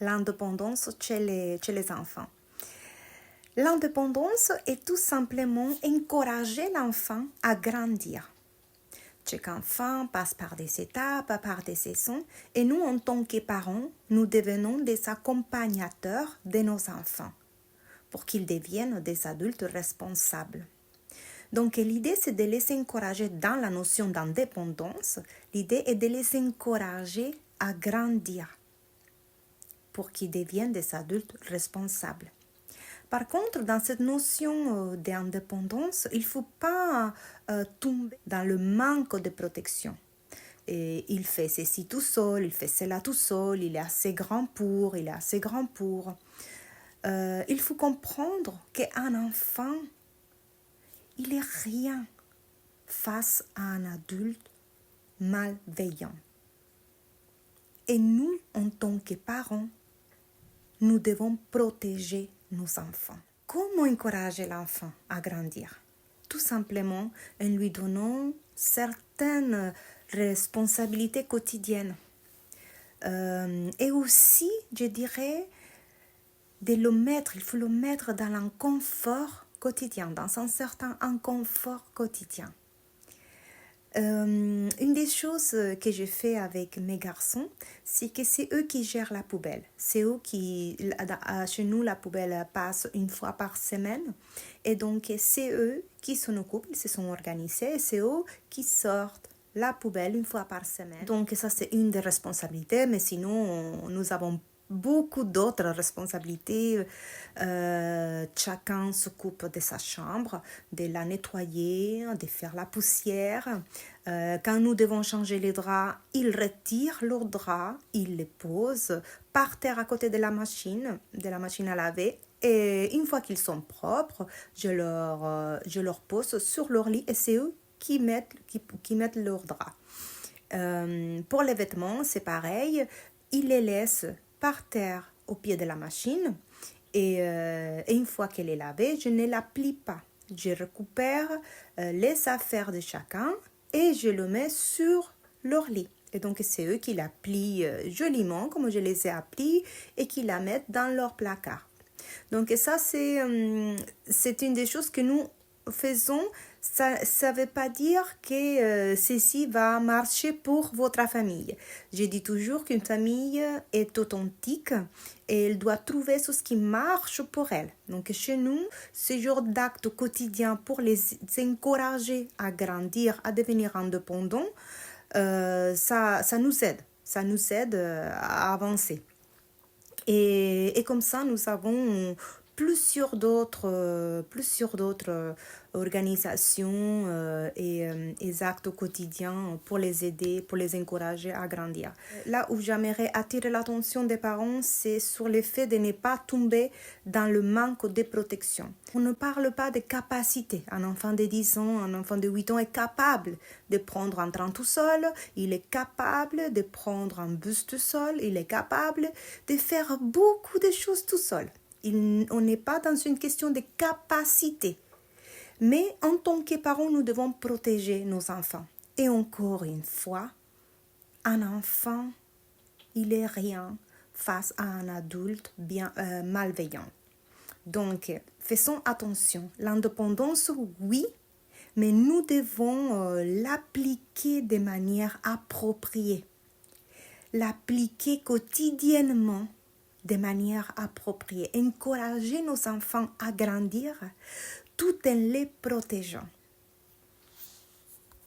l'indépendance chez les enfants. L'indépendance est tout simplement encourager l'enfant à grandir. Chaque enfant passe par des étapes, par des saisons, et nous, en tant que parents, nous devenons des accompagnateurs de nos enfants pour qu'ils deviennent des adultes responsables. Donc l'idée, c'est de les encourager dans la notion d'indépendance. L'idée est de les encourager à grandir pour qu'ils deviennent des adultes responsables. Par contre, dans cette notion d'indépendance, il ne faut pas tomber dans le manque de protection. Et il fait ceci tout seul, il fait cela tout seul, il est assez grand pour, il est assez grand pour. Il faut comprendre qu'un enfant, il n'est rien face à un adulte malveillant. Et nous, en tant que parents, nous devons protéger nos enfants. Comment encourager l'enfant à grandir? Tout simplement en lui donnant certaines responsabilités quotidiennes. Et aussi, je dirais, il faut le mettre dans un confort quotidien, dans un certain inconfort quotidien. Une des choses que je fais avec mes garçons, c'est que c'est eux qui gèrent la poubelle. C'est eux qui, chez nous, la poubelle passe une fois par semaine. Et donc, c'est eux qui s'en occupent, ils se sont organisés, et c'est eux qui sortent la poubelle une fois par semaine. Donc, ça, c'est une des responsabilités, mais sinon, nous avons beaucoup d'autres responsabilités. Chacun s'occupe de sa chambre, de la nettoyer, de faire la poussière. Quand nous devons changer les draps, ils retirent leurs draps, ils les posent par terre à côté de la machine à laver. Et une fois qu'ils sont propres, je leur pose sur leur lit et c'est eux qui mettent leurs draps. Pour les vêtements, c'est pareil. Ils les laissent par terre au pied de la machine et une fois qu'elle est lavée, je ne la plie pas. Je récupère les affaires de chacun et je le mets sur leur lit. Et donc, c'est eux qui la plient joliment, comme je les ai appris, et qui la mettent dans leur placard. Donc, ça, c'est une des choses que nous faisons. Ça ne veut pas dire que ceci va marcher pour votre famille. Je dis toujours qu'une famille est authentique et elle doit trouver ce qui marche pour elle. Donc chez nous, ce genre d'actes quotidiens pour les encourager à grandir, à devenir indépendants, ça nous aide. Ça nous aide à avancer. Et comme ça, nous avons plusieurs d'autres organisations et actes quotidiens pour les aider, pour les encourager à grandir. Là où j'aimerais attirer l'attention des parents, c'est sur le fait de ne pas tomber dans le manque de protection. On ne parle pas de capacité. Un enfant de 10 ans, un enfant de 8 ans est capable de prendre un train tout seul, il est capable de prendre un bus tout seul, il est capable de faire beaucoup de choses tout seul. On n'est pas dans une question de capacité. Mais en tant que parents, nous devons protéger nos enfants. Et encore une fois, un enfant, il est rien face à un adulte malveillant. Donc, faisons attention. L'indépendance, oui, mais nous devons l'appliquer de manière appropriée. L'appliquer quotidiennement de manière appropriée. Encourager nos enfants à grandir tout en les protégeant.